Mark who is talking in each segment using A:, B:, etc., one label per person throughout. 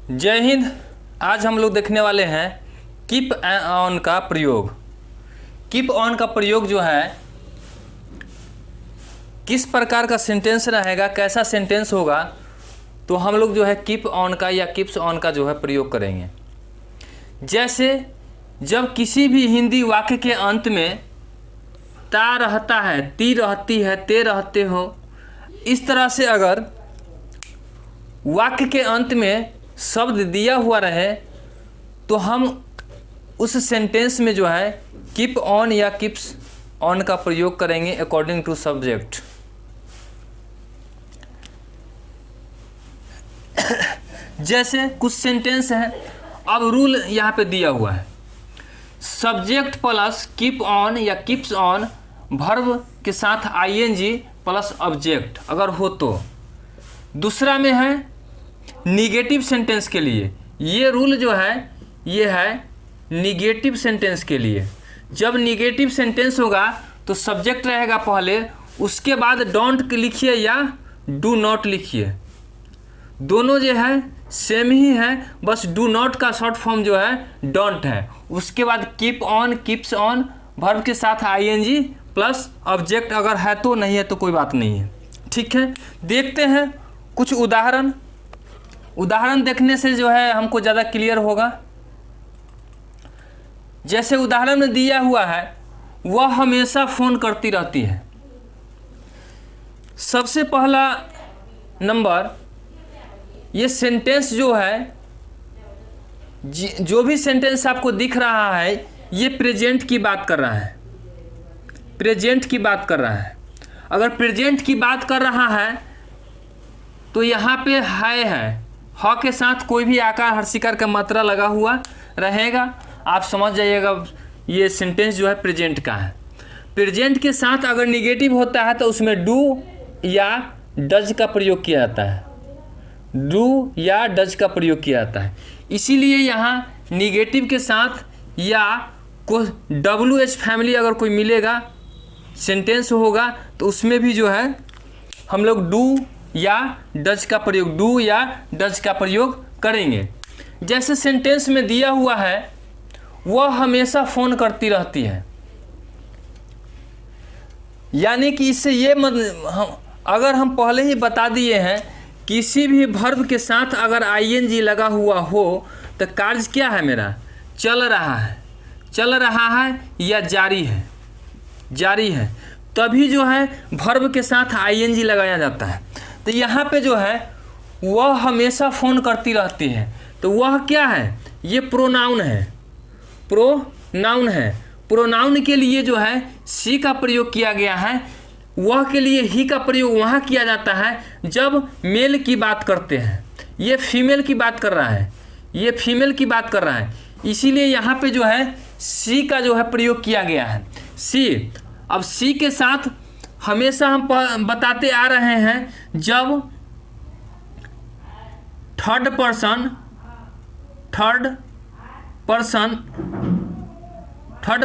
A: जय हिंद। आज हम लोग देखने वाले हैं कीप ऑन का प्रयोग। कीप ऑन का प्रयोग जो है किस प्रकार का सेंटेंस रहेगा, कैसा सेंटेंस होगा, तो हम लोग जो है कीप ऑन का या कीप्स ऑन का जो है प्रयोग करेंगे। जैसे जब किसी भी हिंदी वाक्य के अंत में ता रहता है, ती रहती है, ते रहते हो, इस तरह से अगर वाक्य के अंत में शब्द दिया हुआ रहे तो हम उस सेंटेंस में जो है कीप ऑन या कीप्स ऑन का प्रयोग करेंगे अकॉर्डिंग टू सब्जेक्ट। जैसे कुछ सेंटेंस है, अब रूल यहाँ पे दिया हुआ है, सब्जेक्ट प्लस कीप ऑन या कीप्स ऑन वर्ब के साथ आईएनजी प्लस ऑब्जेक्ट अगर हो तो। दूसरा में है निगेटिव सेंटेंस के लिए, ये रूल जो है ये है निगेटिव सेंटेंस के लिए। जब निगेटिव सेंटेंस होगा तो सब्जेक्ट रहेगा पहले, उसके बाद डोंट लिखिए या डू नॉट लिखिए, दोनों जो है सेम ही है, बस डू नॉट का शॉर्ट फॉर्म जो है डोंट है। उसके बाद keep on, keeps on verb के साथ आईएनजी प्लस ऑब्जेक्ट अगर है तो, नहीं है तो कोई बात नहीं है। ठीक है, देखते हैं कुछ उदाहरण देखने से जो है हमको ज़्यादा क्लियर होगा। जैसे उदाहरण में दिया हुआ है, वह हमेशा फ़ोन करती रहती है। सबसे पहला नंबर, ये सेंटेंस जो है, जो भी सेंटेंस आपको दिख रहा है ये प्रेजेंट की बात कर रहा है, प्रेजेंट की बात कर रहा है। अगर प्रेजेंट की बात कर रहा है तो यहाँ पे है, ह के साथ कोई भी आकार हर्षिकार का मात्रा लगा हुआ रहेगा, आप समझ जाइएगा ये सेंटेंस जो है प्रेजेंट का है। प्रेजेंट के साथ अगर निगेटिव होता है तो उसमें डू या डज का प्रयोग किया जाता है, डू या डज का प्रयोग किया जाता है। इसीलिए यहाँ निगेटिव के साथ या को WH फैमिली अगर कोई मिलेगा सेंटेंस होगा तो उसमें भी जो है हम लोग डू या डज का प्रयोग, डू या डज का प्रयोग करेंगे। जैसे सेंटेंस में दिया हुआ है, वह हमेशा फ़ोन करती रहती है, यानी कि इससे ये अगर हम पहले ही बता दिए हैं किसी भी वर्ब के साथ अगर आईएनजी लगा हुआ हो तो कार्य क्या है मेरा, चल रहा है या जारी है, तभी जो है वर्ब के साथ आईएनजी लगाया जाता है। तो यहाँ पे जो है वह हमेशा फ़ोन करती रहती है, तो वह क्या है, ये प्रोनाउन है। प्रोनाउन के लिए जो है सी का प्रयोग किया गया है, वह के लिए ही का प्रयोग वहाँ किया जाता है जब मेल की बात करते हैं। ये फीमेल की बात कर रहा है, इसीलिए यहाँ पे जो है सी का जो है प्रयोग किया गया है, सी। अब सी के साथ हमेशा हम बताते आ रहे हैं जब थर्ड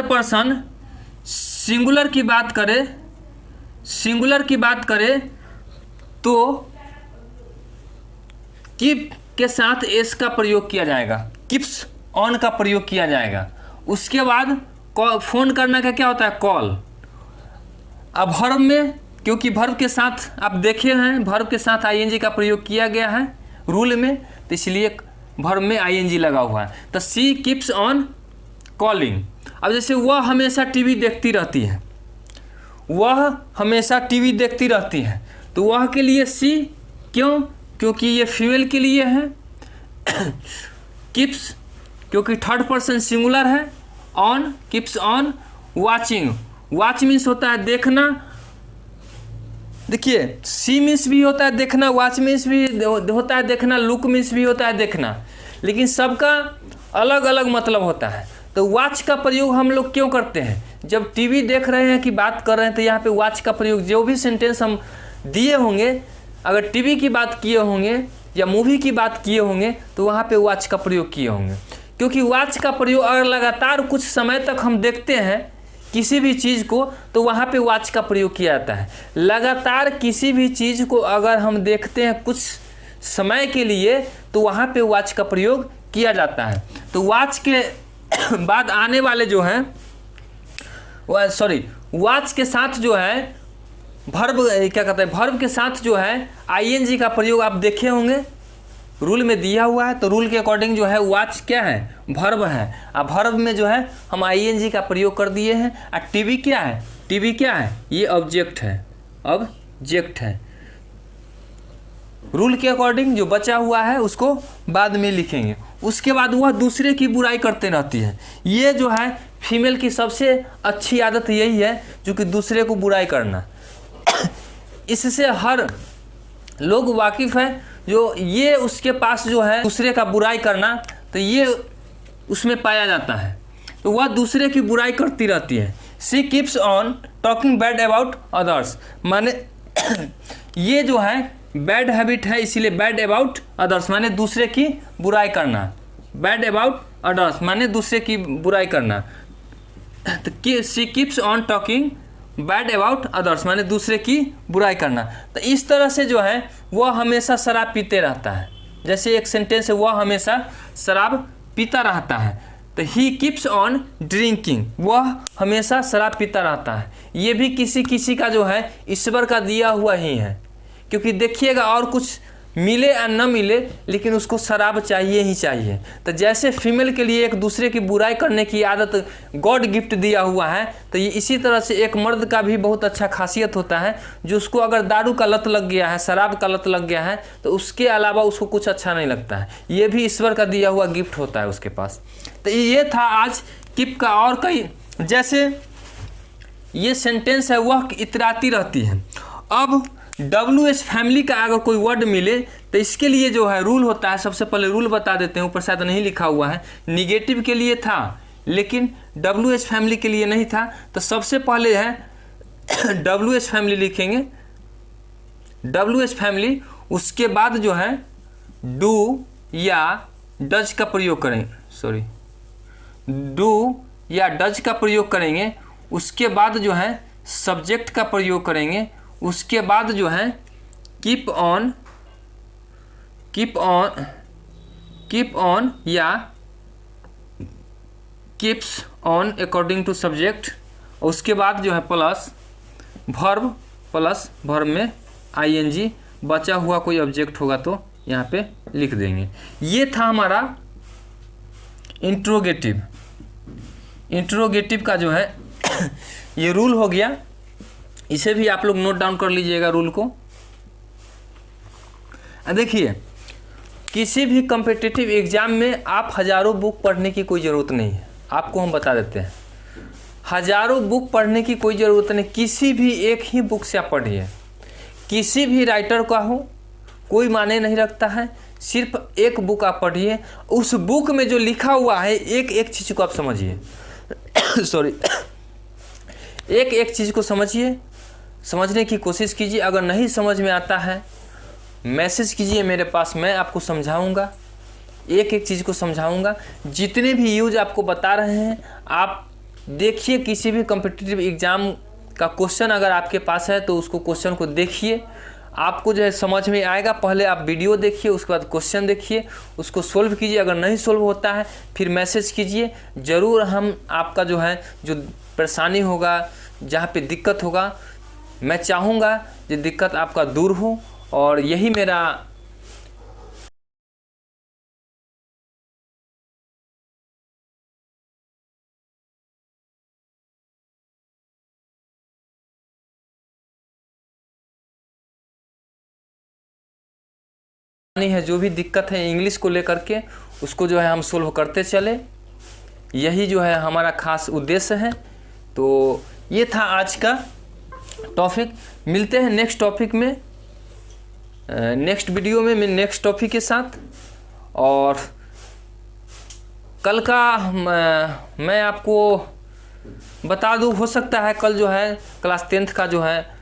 A: पर्सन सिंगुलर की बात करे तो कीप के साथ एस का प्रयोग किया जाएगा, कीप्स ऑन का प्रयोग किया जाएगा। उसके बाद फ़ोन करने का क्या होता है, कॉल। अब वर्ब में, क्योंकि वर्ब के साथ आप देखे हैं वर्ब के साथ आईएनजी का प्रयोग किया गया है रूल में, तो इसलिए वर्ब में आईएनजी लगा हुआ है। तो सी कीप्स ऑन कॉलिंग। अब जैसे वह हमेशा टीवी देखती रहती है, तो वह के लिए सी, क्योंकि ये फीमेल के लिए है। कीप्स क्योंकि थर्ड पर्सन सिंगुलर है, on keeps on. Watch means होता है देखना, देखिए सी मीन्स भी होता है देखना, वॉच मीन्स भी होता है देखना, लुक मीन्स भी होता है देखना, लेकिन सबका अलग अलग मतलब होता है। तो वॉच का प्रयोग हम लोग क्यों करते हैं, जब टीवी देख रहे हैं कि बात कर रहे हैं तो यहाँ पे वॉच का प्रयोग, जो भी सेंटेंस हम दिए होंगे, अगर टीवी की बात किए होंगे या मूवी की बात किए होंगे तो वहाँ पे वॉच का प्रयोग किए होंगे। क्योंकि वॉच का प्रयोग अगर लगातार कुछ समय तक हम देखते हैं किसी भी चीज़ को तो वहाँ पे वॉच का प्रयोग किया जाता है। लगातार किसी भी चीज़ को अगर हम देखते हैं कुछ समय के लिए, तो वहाँ पे वॉच का प्रयोग किया जाता है। तो वॉच के बाद आने वाले जो हैं वॉच के साथ जो है वर्ब, क्या कहते हैं, वर्ब के साथ जो है आईएनजी का प्रयोग आप देखे होंगे, रूल में दिया हुआ है। तो रूल के अकॉर्डिंग जो है वॉच क्या है, वर्ब है। अब वर्ब में जो है हम आईएनजी का प्रयोग कर दिए हैं। और टीवी क्या है, टीवी क्या है, ये ऑब्जेक्ट है, ऑब्जेक्ट है। रूल के अकॉर्डिंग जो बचा हुआ है उसको बाद में लिखेंगे। उसके बाद वह दूसरे की बुराई करते रहती है। ये जो है फीमेल की सबसे अच्छी आदत यही है, जो कि दूसरे को बुराई करना। इससे हर लोग वाकिफ़ है, जो ये उसके पास जो है दूसरे का बुराई करना, तो ये उसमें पाया जाता है। तो वह दूसरे की बुराई करती रहती है। She keeps on talking bad about others, माने ये जो है बैड हैबिट है, इसीलिए बैड अबाउट अदर्स माने दूसरे की बुराई करना। बैड अबाउट अदर्स माने दूसरे की बुराई करना। तो she keeps on talking bad about others माने दूसरे की बुराई करना। तो इस तरह से जो है वह हमेशा शराब पीते रहता है। जैसे एक सेंटेंस है, वह हमेशा शराब पीता रहता है। तो ही कीप्स ऑन ड्रिंकिंग, वह हमेशा शराब पीता रहता है। ये भी किसी किसी का जो है ईश्वर का दिया हुआ ही है, क्योंकि देखिएगा और कुछ मिले या न मिले, लेकिन उसको शराब चाहिए ही चाहिए। तो जैसे फीमेल के लिए एक दूसरे की बुराई करने की आदत गॉड गिफ्ट दिया हुआ है, तो ये इसी तरह से एक मर्द का भी बहुत अच्छा खासियत होता है, जो उसको अगर दारू का लत लग गया है, शराब का लत लग गया है, तो उसके अलावा उसको कुछ अच्छा नहीं लगता है। ये भी ईश्वर का दिया हुआ गिफ्ट होता है उसके पास। तो ये था आज कीप का। और कई जैसे ये सेंटेंस है वह इतराती रहती है। अब WH फैमिली का अगर कोई वर्ड मिले तो इसके लिए जो है रूल होता है। सबसे पहले रूल बता देते हैं, ऊपर शायद नहीं लिखा हुआ है। निगेटिव के लिए था लेकिन WH फैमिली के लिए नहीं था। तो सबसे पहले है WH फैमिली लिखेंगे, WH फैमिली। उसके बाद जो है डू या डज का प्रयोग करेंगे, डू या डज का प्रयोग करेंगे। उसके बाद जो है सब्जेक्ट का प्रयोग करेंगे। उसके बाद जो है कीप ऑन या keeps on according to subject. उसके बाद जो है प्लस वर्ब में आईएनजी, बचा हुआ कोई ऑब्जेक्ट होगा तो यहाँ पे लिख देंगे। ये था हमारा इंट्रोगेटिव का जो है ये रूल हो गया। इसे भी आप लोग नोट डाउन कर लीजिएगा रूल को। देखिए, किसी भी कॉम्पिटिटिव एग्जाम में आप हज़ारों बुक पढ़ने की कोई ज़रूरत नहीं है। आपको हम बता देते हैं, हज़ारों बुक पढ़ने की कोई ज़रूरत नहीं। किसी भी एक ही बुक से आप पढ़िए, किसी भी राइटर का हो, कोई माने नहीं रखता है। सिर्फ एक बुक आप पढ़िए, उस बुक में जो लिखा हुआ है एक एक चीज़ को आप समझिए एक एक चीज़ को समझिए, समझने की कोशिश कीजिए। अगर नहीं समझ में आता है मैसेज कीजिए मेरे पास, मैं आपको समझाऊंगा, एक एक चीज़ को समझाऊंगा। जितने भी यूज आपको बता रहे हैं आप देखिए। किसी भी कॉम्पिटिटिव एग्ज़ाम का क्वेश्चन अगर आपके पास है तो उसको क्वेश्चन को देखिए, आपको जो है समझ में आएगा। पहले आप वीडियो देखिए, उसके बाद क्वेश्चन देखिए, उसको सोल्व कीजिए। अगर नहीं सोल्व होता है फिर मैसेज कीजिए। ज़रूर हम आपका जो है जो परेशानी होगा, जहाँ पे दिक्कत होगा, मैं चाहूँगा ये दिक्कत आपका दूर हो। और यही मेरा है। जो भी दिक्कत है इंग्लिश को लेकर के, उसको जो है हम सोल्व करते चले। यही जो है हमारा खास उद्देश्य है। तो ये था आज का टॉपिक। मिलते हैं नेक्स्ट टॉपिक में, नेक्स्ट वीडियो में मैं नेक्स्ट टॉपिक के साथ। और कल का मैं आपको बता दूं, हो सकता है कल जो है क्लास 10th का जो है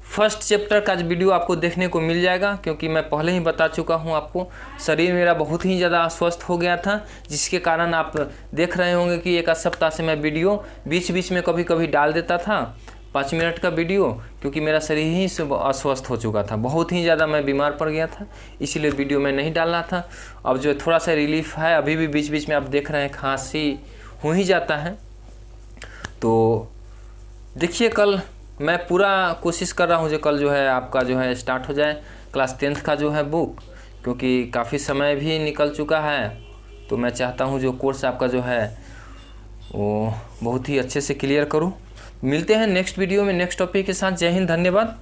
A: फर्स्ट चैप्टर का वीडियो आपको देखने को मिल जाएगा, क्योंकि मैं पहले ही बता चुका हूं आपको। शरीर मेरा बहुत ही ज़्यादा अस्वस्थ हो गया था, जिसके कारण आप देख रहे होंगे कि एक सप्ताह से मैं वीडियो बीच बीच में कभी कभी डाल देता था। 5 मिनट का वीडियो, क्योंकि मेरा शरीर ही से अस्वस्थ हो चुका था, बहुत ही ज़्यादा मैं बीमार पड़ गया था, इसीलिए वीडियो मैं नहीं डालना था। अब जो थोड़ा सा रिलीफ है, अभी भी बीच बीच में आप देख रहे हैं खांसी हो ही जाता है। तो देखिए कल मैं पूरा कोशिश कर रहा हूँ जो कल जो है आपका जो है स्टार्ट हो जाए क्लास 10th का जो है बुक, क्योंकि काफ़ी समय भी निकल चुका है। तो मैं चाहता हूँ जो कोर्स आपका जो है वो बहुत ही अच्छे से क्लियर करूँ। मिलते हैं नेक्स्ट वीडियो में नेक्स्ट टॉपिक के साथ। जय हिंद, धन्यवाद।